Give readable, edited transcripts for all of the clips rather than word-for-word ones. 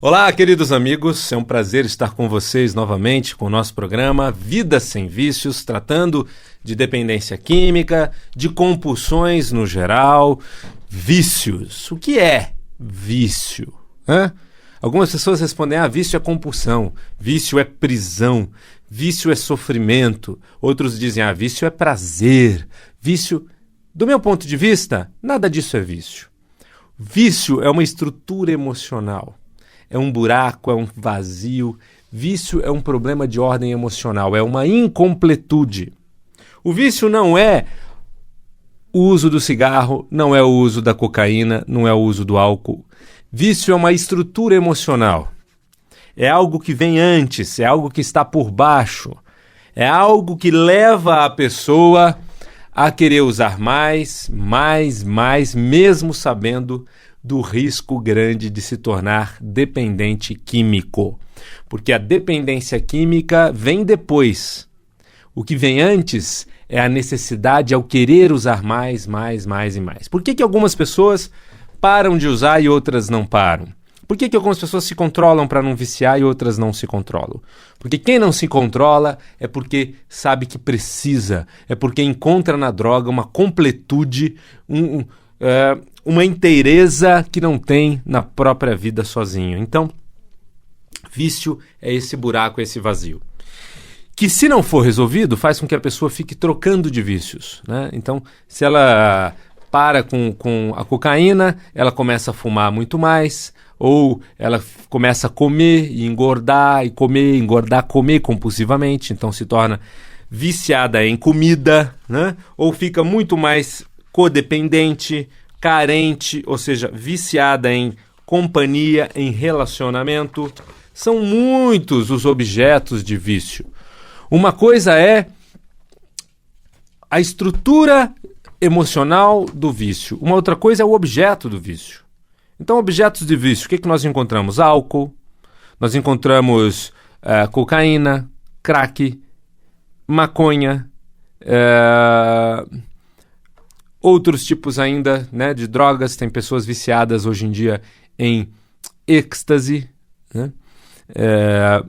Olá, queridos amigos, é um prazer estar com vocês novamente com o nosso programa Vida Sem Vícios, tratando de dependência química, de compulsões no geral, vícios. O que é vício? Algumas pessoas respondem, vício é compulsão, vício é prisão, vício é sofrimento. Outros dizem, vício é prazer, vício... Do meu ponto de vista, nada disso é vício. Vício é uma estrutura emocional. É um buraco, é um vazio. Vício é um problema de ordem emocional, é uma incompletude. O vício não é o uso do cigarro, não é o uso da cocaína, não é o uso do álcool. Vício é uma estrutura emocional. É algo que vem antes, é algo que está por baixo. É algo que leva a pessoa a querer usar mais, mesmo sabendo do risco grande de se tornar dependente químico. Porque a dependência química vem depois. O que vem antes é a necessidade ao querer usar mais e mais. Por que algumas pessoas param de usar e outras não param? Por que algumas pessoas se controlam para não viciar e outras não se controlam? Porque quem não se controla é porque sabe que precisa, é porque encontra na droga uma completude, uma inteireza que não tem na própria vida sozinho. Então, vício é esse buraco, é esse vazio. Que se não for resolvido, faz com que a pessoa fique trocando de vícios, né? Então, se ela para com a cocaína, ela começa a fumar muito mais, ou ela começa a comer e engordar, e comer compulsivamente, então se torna viciada em comida, né? Ou fica muito mais codependente, carente, ou seja, viciada em companhia, em relacionamento. São muitos os objetos de vício. Uma coisa é a estrutura emocional do vício. Uma outra coisa é o objeto do vício. Então, objetos de vício, o que nós encontramos? Álcool, nós encontramos cocaína, crack, maconha, outros tipos ainda, né, de drogas. Tem pessoas viciadas hoje em dia em êxtase, né?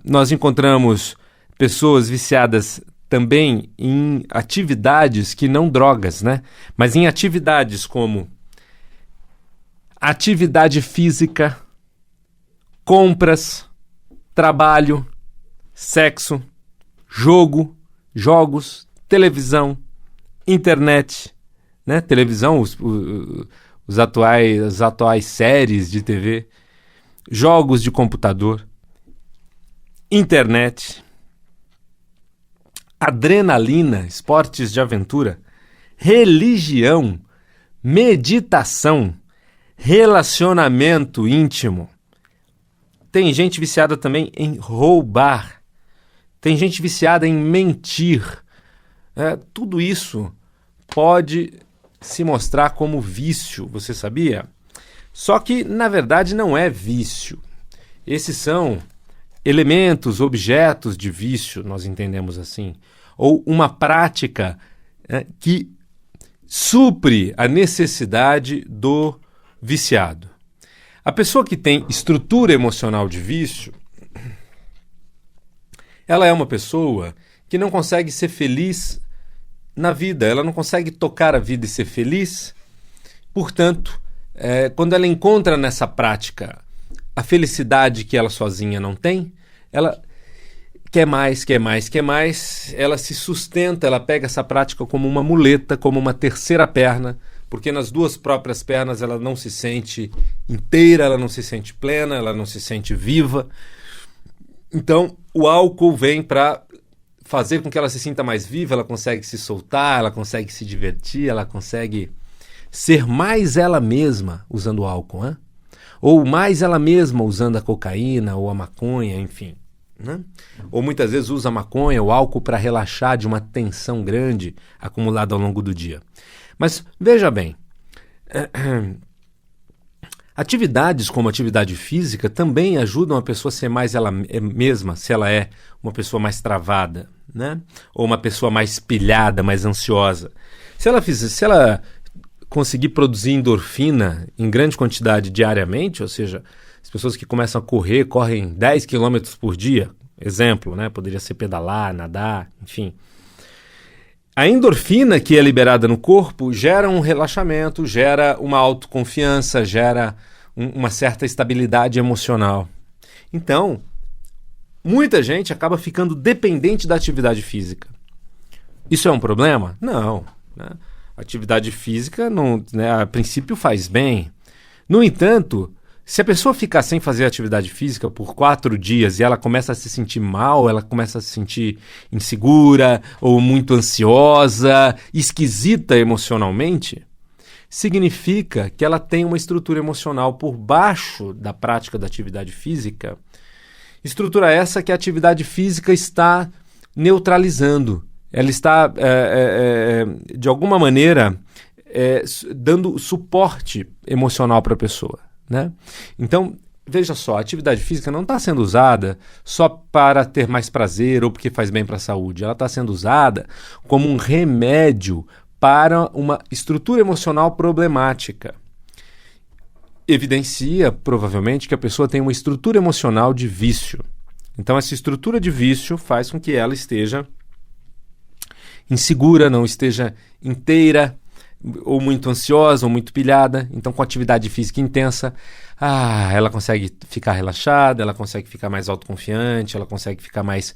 Nós encontramos pessoas viciadas também em atividades que não drogas, né? Mas em atividades como atividade física, compras, trabalho, sexo, jogos, televisão, internet, né? Televisão, as atuais séries de TV, jogos de computador, internet, adrenalina, esportes de aventura, religião, meditação, relacionamento íntimo. Tem gente viciada também em roubar. Tem gente viciada em mentir. Tudo isso pode se mostrar como vício, você sabia? Só que, na verdade, não é vício. Esses são elementos, objetos de vício, nós entendemos assim. Ou uma prática que supre a necessidade do viciado. A pessoa que tem estrutura emocional de vício, ela é uma pessoa que não consegue ser feliz na vida, ela não consegue tocar a vida e ser feliz. Portanto, quando ela encontra nessa prática a felicidade que ela sozinha não tem, ela quer mais, ela se sustenta, ela pega essa prática como uma muleta, como uma terceira perna, porque nas duas próprias pernas ela não se sente inteira, ela não se sente plena, ela não se sente viva. Então, o álcool vem para fazer com que ela se sinta mais viva, ela consegue se soltar, ela consegue se divertir, ela consegue ser mais ela mesma usando o álcool, né? Ou mais ela mesma usando a cocaína ou a maconha, enfim, né? Ou muitas vezes usa a maconha ou álcool para relaxar de uma tensão grande acumulada ao longo do dia. Mas veja bem, atividades como atividade física também ajudam a pessoa a ser mais ela mesma, se ela é uma pessoa mais travada, né? Ou uma pessoa mais pilhada, mais ansiosa. Se ela conseguir produzir endorfina em grande quantidade diariamente, ou seja, As pessoas que começam a correr, correm 10 quilômetros por dia, exemplo, né? Poderia ser pedalar, nadar, enfim. A endorfina que é liberada no corpo gera um relaxamento, gera uma autoconfiança, gera uma certa estabilidade emocional. Então, muita gente acaba ficando dependente da atividade física. Isso é um problema? Não. Né? Atividade física, não, né, a princípio, faz bem. No entanto, se a pessoa ficar sem fazer atividade física por 4 dias e ela começa a se sentir mal, ela começa a se sentir insegura ou muito ansiosa, esquisita emocionalmente, significa que ela tem uma estrutura emocional por baixo da prática da atividade física. Estrutura essa que a atividade física está neutralizando. Ela está, de alguma maneira, dando suporte emocional para a pessoa. Né? Então, veja só, a atividade física não está sendo usada só para ter mais prazer ou porque faz bem para a saúde. Ela está sendo usada como um remédio para uma estrutura emocional problemática. Evidencia, provavelmente, que a pessoa tem uma estrutura emocional de vício. Então, essa estrutura de vício faz com que ela esteja insegura, não esteja inteira, ou muito ansiosa, ou muito pilhada. Então, com atividade física intensa, ela consegue ficar relaxada, ela consegue ficar mais autoconfiante, ela consegue ficar mais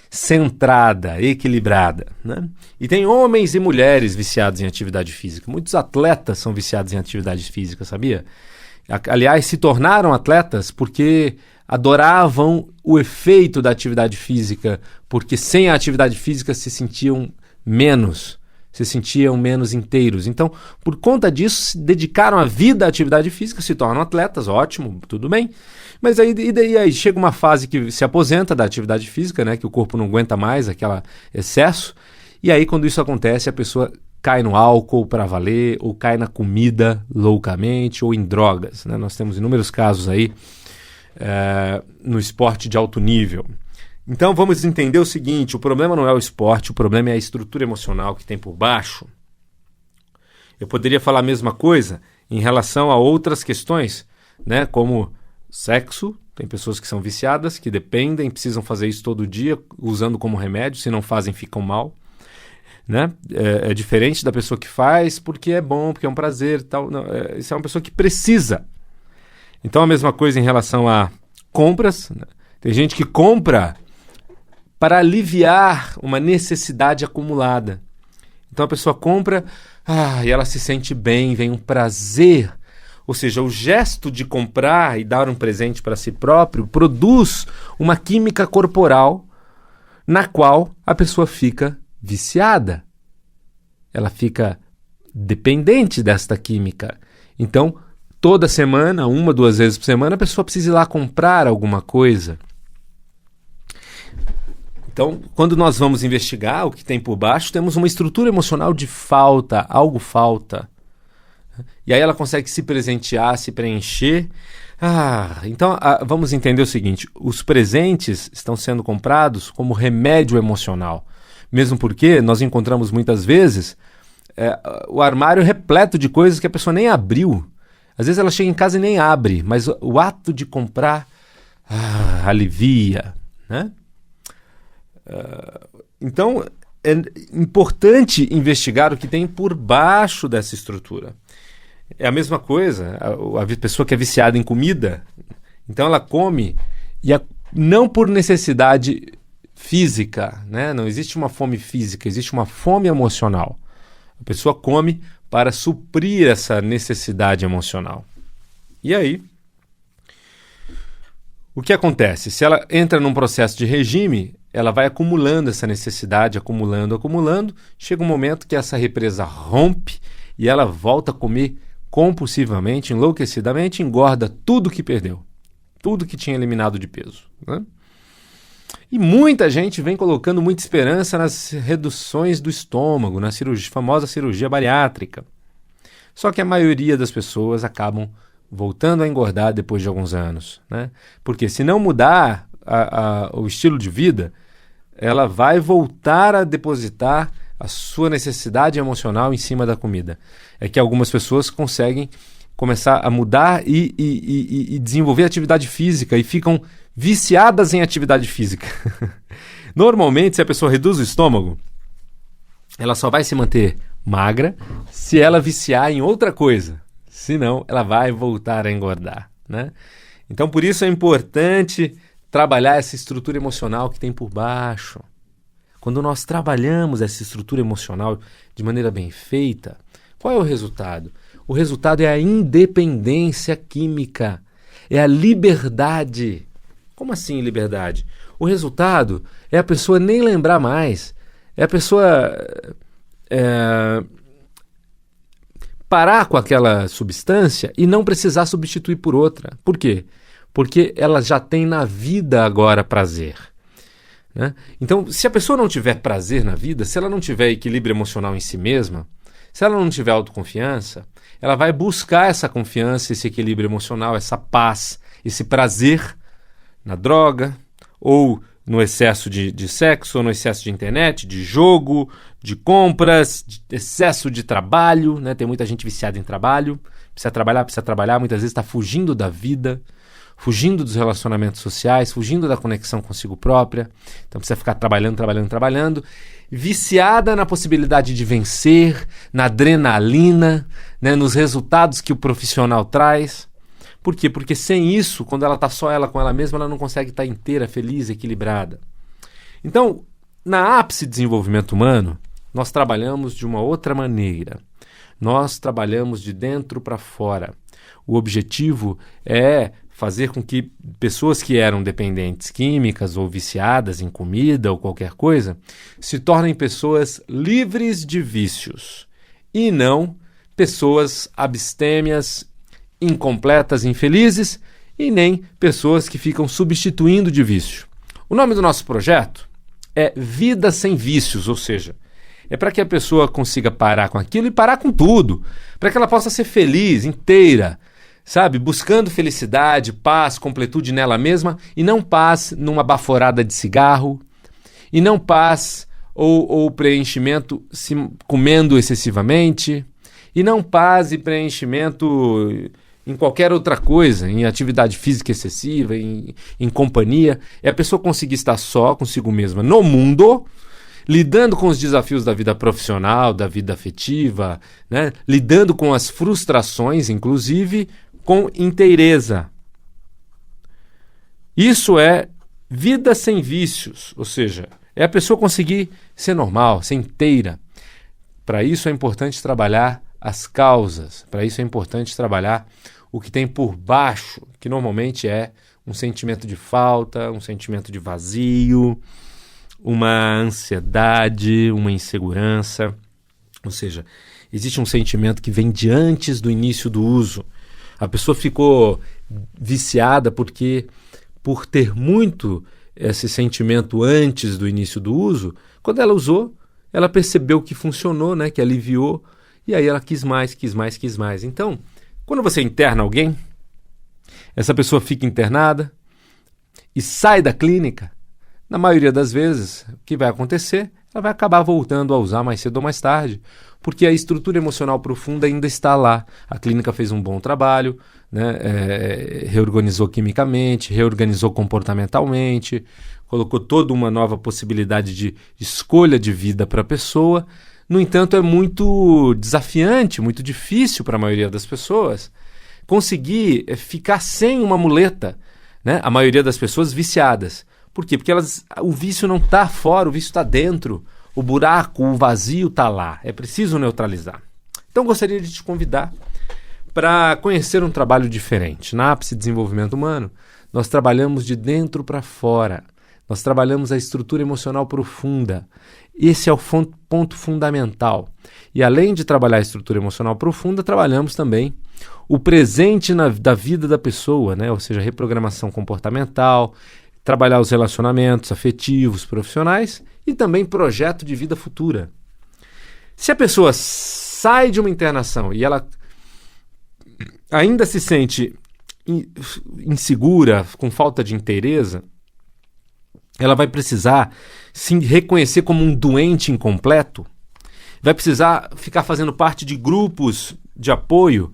centrada, equilibrada. Né? E tem homens e mulheres viciados em atividade física. Muitos atletas são viciados em atividade física, sabia? Aliás, se tornaram atletas porque adoravam o efeito da atividade física, porque sem a atividade física se sentiam menos inteiros. Então, por conta disso, se dedicaram a vida à atividade física, se tornam atletas, ótimo, tudo bem. Mas aí chega uma fase que se aposenta da atividade física, né, que o corpo não aguenta mais aquele excesso, e aí quando isso acontece, a pessoa cai no álcool para valer, ou cai na comida loucamente, ou em drogas. Né? Nós temos inúmeros casos aí no esporte de alto nível. Então vamos entender o seguinte, o problema não é o esporte, o problema é a estrutura emocional que tem por baixo. Eu poderia falar a mesma coisa em relação a outras questões, né, como sexo. Tem pessoas que são viciadas, que dependem, precisam fazer isso todo dia, usando como remédio, se não fazem ficam mal. Né? É diferente da pessoa que faz porque é bom, porque é um prazer e tal. Não, isso é uma pessoa que precisa. Então a mesma coisa em relação a compras. Né? Tem gente que compra para aliviar uma necessidade acumulada. Então a pessoa compra e ela se sente bem, vem um prazer. Ou seja, o gesto de comprar e dar um presente para si próprio produz uma química corporal na qual a pessoa fica viciada. Ela fica dependente desta química. Então, toda semana, 1, 2 vezes por semana, a pessoa precisa ir lá comprar alguma coisa. Então, quando nós vamos investigar o que tem por baixo, temos uma estrutura emocional de falta, algo falta. E aí ela consegue se presentear, se preencher. Então, vamos entender o seguinte, os presentes estão sendo comprados como remédio emocional. Mesmo porque nós encontramos muitas vezes o armário repleto de coisas que a pessoa nem abriu. Às vezes ela chega em casa e nem abre, mas o ato de comprar alivia, né? Então, é importante investigar o que tem por baixo dessa estrutura. É a mesma coisa, a pessoa que é viciada em comida, então ela come, não por necessidade física, né? Não existe uma fome física, existe uma fome emocional. A pessoa come para suprir essa necessidade emocional. E aí, o que acontece? Se ela entra num processo de regime, ela vai acumulando essa necessidade, acumulando. Chega um momento que essa represa rompe e ela volta a comer compulsivamente, enlouquecidamente, engorda tudo que perdeu, tudo que tinha eliminado de peso. Né? E muita gente vem colocando muita esperança nas reduções do estômago, na famosa cirurgia bariátrica. Só que a maioria das pessoas acabam voltando a engordar depois de alguns anos. Né? Porque se não mudar o estilo de vida, ela vai voltar a depositar a sua necessidade emocional em cima da comida. É que algumas pessoas conseguem começar a mudar e desenvolver atividade física e ficam viciadas em atividade física. Normalmente, se a pessoa reduz o estômago, ela só vai se manter magra se ela viciar em outra coisa. Senão, ela vai voltar a engordar, né? Então, por isso é importante trabalhar essa estrutura emocional que tem por baixo. Quando nós trabalhamos essa estrutura emocional de maneira bem feita, qual é o resultado? O resultado é a independência química, é a liberdade. Como assim liberdade? O resultado é a pessoa nem lembrar mais, é a pessoa parar com aquela substância e não precisar substituir por outra. Por quê? Porque ela já tem na vida agora prazer, né? Então, se a pessoa não tiver prazer na vida, se ela não tiver equilíbrio emocional em si mesma, se ela não tiver autoconfiança, ela vai buscar essa confiança, esse equilíbrio emocional, essa paz, esse prazer na droga, ou no excesso de sexo, ou no excesso de internet, de jogo, de compras, de excesso de trabalho, né? Tem muita gente viciada em trabalho, precisa trabalhar, muitas vezes está fugindo da vida, fugindo dos relacionamentos sociais, fugindo da conexão consigo própria. Então precisa ficar trabalhando, viciada na possibilidade de vencer, na adrenalina, né, nos resultados que o profissional traz. Por quê? Porque sem isso, quando ela está só ela com ela mesma, ela não consegue estar inteira, feliz, equilibrada. Então, na ápice de desenvolvimento humano, nós trabalhamos de uma outra maneira. Nós trabalhamos de dentro para fora. O objetivo é fazer com que pessoas que eram dependentes químicas ou viciadas em comida ou qualquer coisa se tornem pessoas livres de vícios e não pessoas abstêmias, incompletas, infelizes e nem pessoas que ficam substituindo de vício. O nome do nosso projeto é Vida Sem Vícios, ou seja, é para que a pessoa consiga parar com aquilo e parar com tudo, para que ela possa ser feliz, inteira, sabe? Buscando felicidade, paz, completude nela mesma e não paz numa baforada de cigarro e não paz ou preenchimento comendo excessivamente e não paz e preenchimento em qualquer outra coisa, em atividade física excessiva, em companhia. É a pessoa conseguir estar só consigo mesma no mundo, lidando com os desafios da vida profissional, da vida afetiva, né? Lidando com as frustrações, inclusive, com inteireza. Isso é vida sem vícios, ou seja, é a pessoa conseguir ser normal, ser inteira. Para isso é importante trabalhar as causas, para isso é importante trabalhar o que tem por baixo, que normalmente é um sentimento de falta, um sentimento de vazio, uma ansiedade, uma insegurança. Ou seja, existe um sentimento que vem de antes do início do uso. A pessoa ficou viciada porque, por ter muito esse sentimento antes do início do uso, quando ela usou, ela percebeu que funcionou, né, que aliviou, e aí ela quis mais. Então, quando você interna alguém, essa pessoa fica internada e sai da clínica, na maioria das vezes, o que vai acontecer? Ela vai acabar voltando a usar mais cedo ou mais tarde, porque a estrutura emocional profunda ainda está lá. A clínica fez um bom trabalho, né? Reorganizou quimicamente, reorganizou comportamentalmente, colocou toda uma nova possibilidade de escolha de vida para a pessoa. No entanto, é muito desafiante, muito difícil para a maioria das pessoas conseguir ficar sem uma muleta, né? A maioria das pessoas viciadas. Por quê? Porque o vício não está fora, o vício está dentro. O buraco, o vazio está lá. É preciso neutralizar. Então, gostaria de te convidar para conhecer um trabalho diferente. Na ápice de desenvolvimento humano, nós trabalhamos de dentro para fora. Nós trabalhamos a estrutura emocional profunda. Esse é o ponto fundamental. E além de trabalhar a estrutura emocional profunda, trabalhamos também o presente da vida da pessoa, né? Ou seja, reprogramação comportamental, trabalhar os relacionamentos afetivos, profissionais e também projeto de vida futura. Se a pessoa sai de uma internação e ela ainda se sente insegura, com falta de inteireza, ela vai precisar se reconhecer como um doente incompleto, vai precisar ficar fazendo parte de grupos de apoio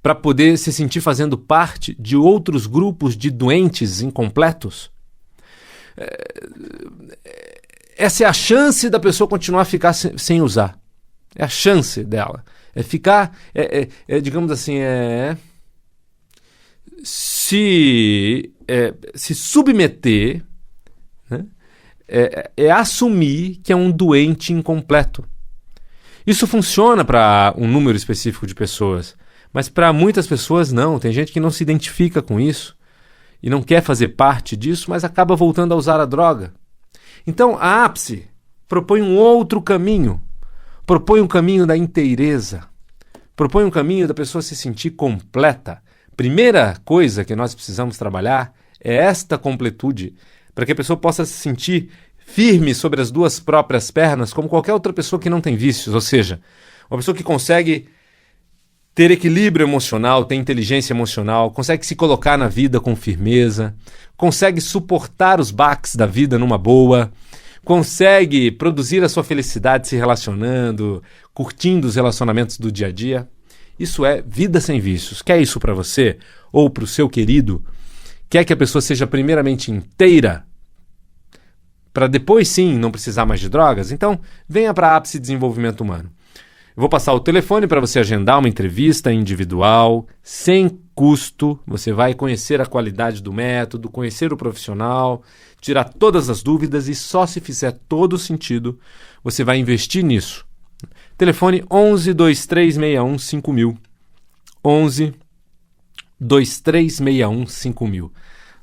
para poder se sentir fazendo parte de outros grupos de doentes incompletos. Essa é a chance da pessoa continuar a ficar sem usar. É a chance dela. É ficar, digamos assim, se submeter, né? Assumir que é um doente incompleto. Isso funciona para um número específico de pessoas, mas para muitas pessoas não. Tem gente que não se identifica com isso e não quer fazer parte disso, mas acaba voltando a usar a droga. Então a APSE propõe um outro caminho. Propõe um caminho da inteireza. Propõe um caminho da pessoa se sentir completa. Primeira coisa que nós precisamos trabalhar é esta completude, para que a pessoa possa se sentir firme sobre as duas próprias pernas, como qualquer outra pessoa que não tem vícios. Ou seja, uma pessoa que consegue ter equilíbrio emocional, ter inteligência emocional, consegue se colocar na vida com firmeza, consegue suportar os baques da vida numa boa, consegue produzir a sua felicidade se relacionando, curtindo os relacionamentos do dia a dia. Isso é vida sem vícios. Quer isso para você ou para o seu querido? Quer que a pessoa seja primeiramente inteira, para depois sim não precisar mais de drogas? Então venha para a APSE Desenvolvimento Humano. Eu vou passar o telefone para você agendar uma entrevista individual, sem custo. Você vai conhecer a qualidade do método, conhecer o profissional, tirar todas as dúvidas e só se fizer todo sentido você vai investir nisso. Telefone 11 2361 5000. 11 2361 5000.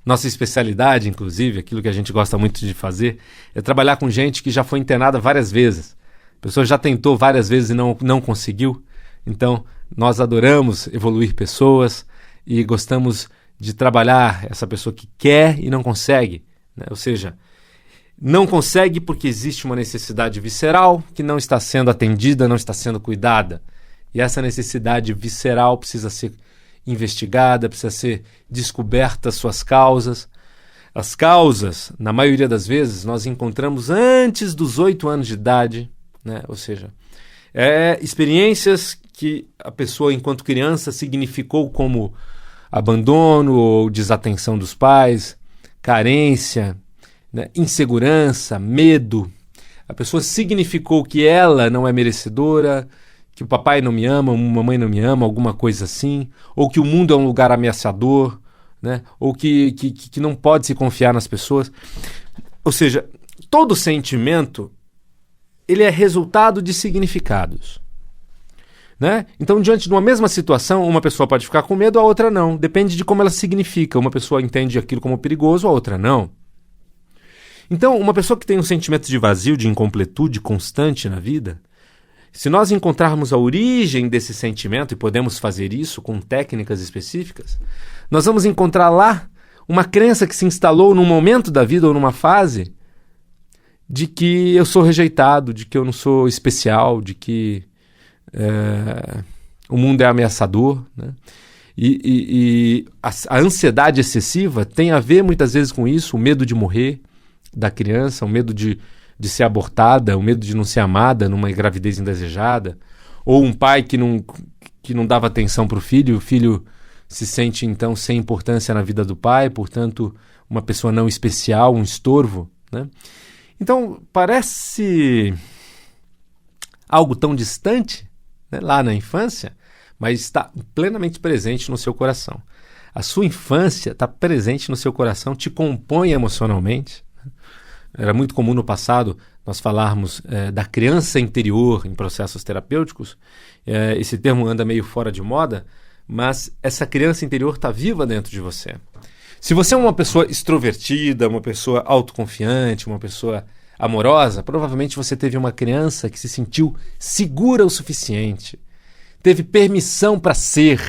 Nossa especialidade, inclusive, aquilo que a gente gosta muito de fazer, é trabalhar com gente que já foi internada várias vezes. A pessoa já tentou várias vezes e não conseguiu. Então, nós adoramos evoluir pessoas e gostamos de trabalhar essa pessoa que quer e não consegue, né? Ou seja, não consegue porque existe uma necessidade visceral que não está sendo atendida, não está sendo cuidada. E essa necessidade visceral precisa ser investigada, precisa ser descoberta as suas causas. As causas, na maioria das vezes, nós encontramos antes dos 8 anos de idade, né? Ou seja, experiências que a pessoa, enquanto criança, significou como abandono ou desatenção dos pais, carência, né? Insegurança, medo. A pessoa significou que ela não é merecedora, que o papai não me ama, a mamãe não me ama, alguma coisa assim, ou que o mundo é um lugar ameaçador, né? Ou que não pode se confiar nas pessoas. Ou seja, todo sentimento ele é resultado de significados, né? Então, diante de uma mesma situação, uma pessoa pode ficar com medo, a outra não. Depende de como ela significa. Uma pessoa entende aquilo como perigoso, a outra não. Então, uma pessoa que tem um sentimento de vazio, de incompletude constante na vida, se nós encontrarmos a origem desse sentimento, e podemos fazer isso com técnicas específicas, nós vamos encontrar lá uma crença que se instalou num momento da vida ou numa fase de que eu sou rejeitado, de que eu não sou especial, de que o mundo é ameaçador, né? E a ansiedade excessiva tem a ver muitas vezes com isso, o medo de morrer da criança, o medo de ser abortada, o medo de não ser amada numa gravidez indesejada, ou um pai que não dava atenção para o filho se sente então sem importância na vida do pai, portanto uma pessoa não especial, um estorvo, né? Então parece algo tão distante, né, lá na infância, mas está plenamente presente no seu coração. A sua infância está presente no seu coração, te compõe emocionalmente. Era muito comum no passado nós falarmos da criança interior em processos terapêuticos. Esse termo anda meio fora de moda, mas essa criança interior está viva dentro de você. Se você é uma pessoa extrovertida, uma pessoa autoconfiante, uma pessoa amorosa, provavelmente você teve uma criança que se sentiu segura o suficiente, teve permissão para ser.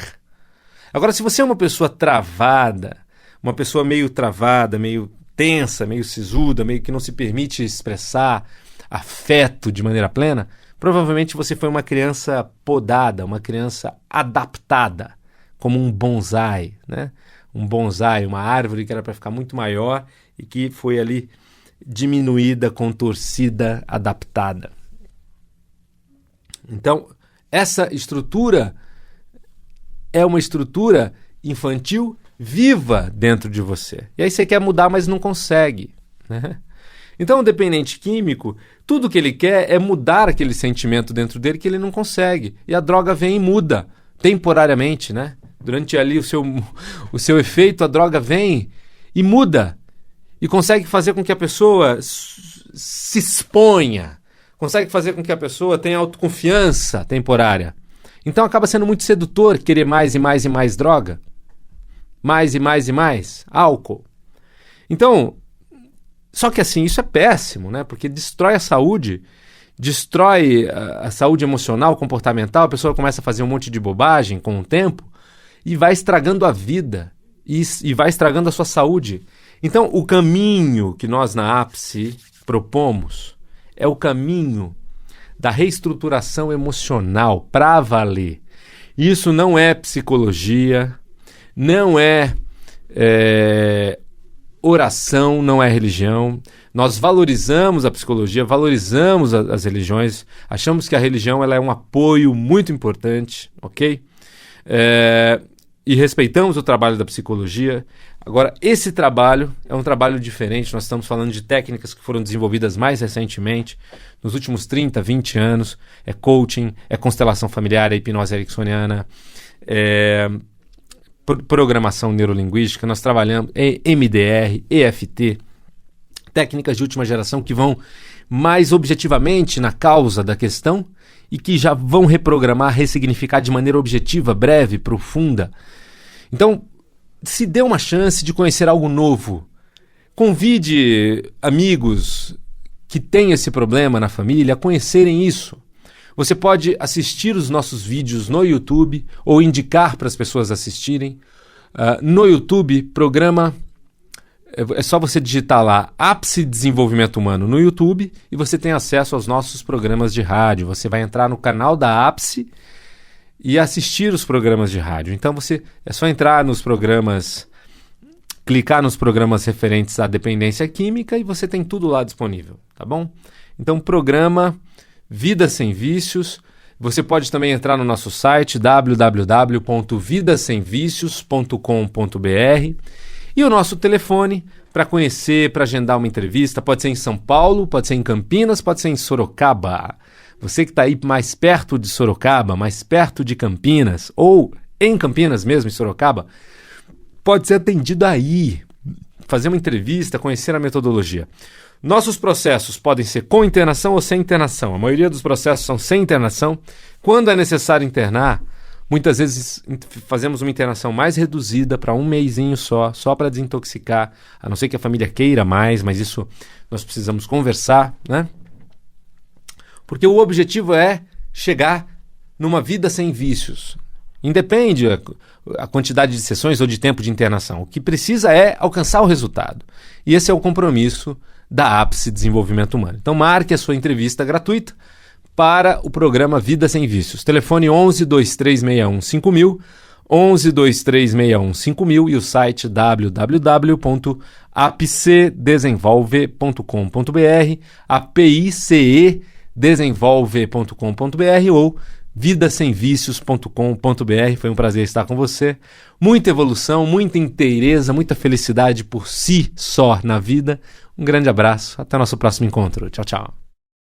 Agora, se você é uma pessoa travada, uma pessoa meio travada, meio tensa, meio sisuda, meio que não se permite expressar afeto de maneira plena, provavelmente você foi uma criança podada, uma criança adaptada, como um bonsai, né? Um bonsai, uma árvore que era para ficar muito maior e que foi ali diminuída, contorcida, adaptada. Então, essa estrutura é uma estrutura infantil viva dentro de você. E aí você quer mudar, mas não consegue, né? Então, o dependente químico, tudo que ele quer é mudar aquele sentimento dentro dele que ele não consegue. E a droga vem e muda, temporariamente, né? Durante ali o seu efeito, a droga vem e muda. E consegue fazer com que a pessoa se exponha. Consegue fazer com que a pessoa tenha autoconfiança temporária. Então, acaba sendo muito sedutor querer mais e mais e mais droga. Mais e mais e mais álcool. Então, só que assim, isso é péssimo, né? Porque destrói a saúde, destrói a saúde emocional, comportamental, a pessoa começa a fazer um monte de bobagem com o tempo e vai estragando a vida e vai estragando a sua saúde. Então, o caminho que nós na Ápice propomos é o caminho da reestruturação emocional para valer. Isso não é psicologia, não é oração, não é religião. Nós valorizamos a psicologia, valorizamos as religiões, achamos que a religião ela é um apoio muito importante, ok? E respeitamos o trabalho da psicologia. Agora, esse trabalho é um trabalho diferente. Nós estamos falando de técnicas que foram desenvolvidas mais recentemente, nos últimos 30, 20 anos. É coaching, é constelação familiar, é hipnose ericksoniana, programação neurolinguística, nós trabalhamos MDR, EFT, técnicas de última geração que vão mais objetivamente na causa da questão e que já vão reprogramar, ressignificar de maneira objetiva, breve, profunda. Então, se dê uma chance de conhecer algo novo. Convide amigos que têm esse problema na família a conhecerem isso. Você pode assistir os nossos vídeos no YouTube ou indicar para as pessoas assistirem. No YouTube, programa... É só você digitar lá Ápice Desenvolvimento Humano no YouTube e você tem acesso aos nossos programas de rádio. Você vai entrar no canal da Ápice e assistir os programas de rádio. Então é só entrar nos programas, clicar nos programas referentes à dependência química e você tem tudo lá disponível, tá bom? Então, programa Vida Sem Vícios. Você pode também entrar no nosso site www.vidasemvicios.com.br e o nosso telefone para conhecer, para agendar uma entrevista, pode ser em São Paulo, pode ser em Campinas, pode ser em Sorocaba. Você que está aí mais perto de Sorocaba, mais perto de Campinas, ou em Campinas mesmo, em Sorocaba, pode ser atendido aí, fazer uma entrevista, conhecer a metodologia. Nossos processos podem ser com internação ou sem internação. A maioria dos processos são sem internação. Quando é necessário internar, muitas vezes fazemos uma internação mais reduzida para um mesinho só para desintoxicar, a não ser que a família queira mais, mas isso nós precisamos conversar, né? Porque o objetivo é chegar numa vida sem vícios. Independe a quantidade de sessões ou de tempo de internação. O que precisa é alcançar o resultado. E esse é o compromisso da Ápice Desenvolvimento Humano. Então marque a sua entrevista gratuita para o programa Vida Sem Vícios. Telefone 11 2361 5000, 11 2361 5000 e o site www.apicedesenvolve.com.br, apicedesenvolve.com.br ou vidasemvicios.com.br. Foi um prazer estar com você. Muita evolução, muita inteireza, muita felicidade por si só na vida. Um grande abraço. Até o nosso próximo encontro. Tchau, tchau.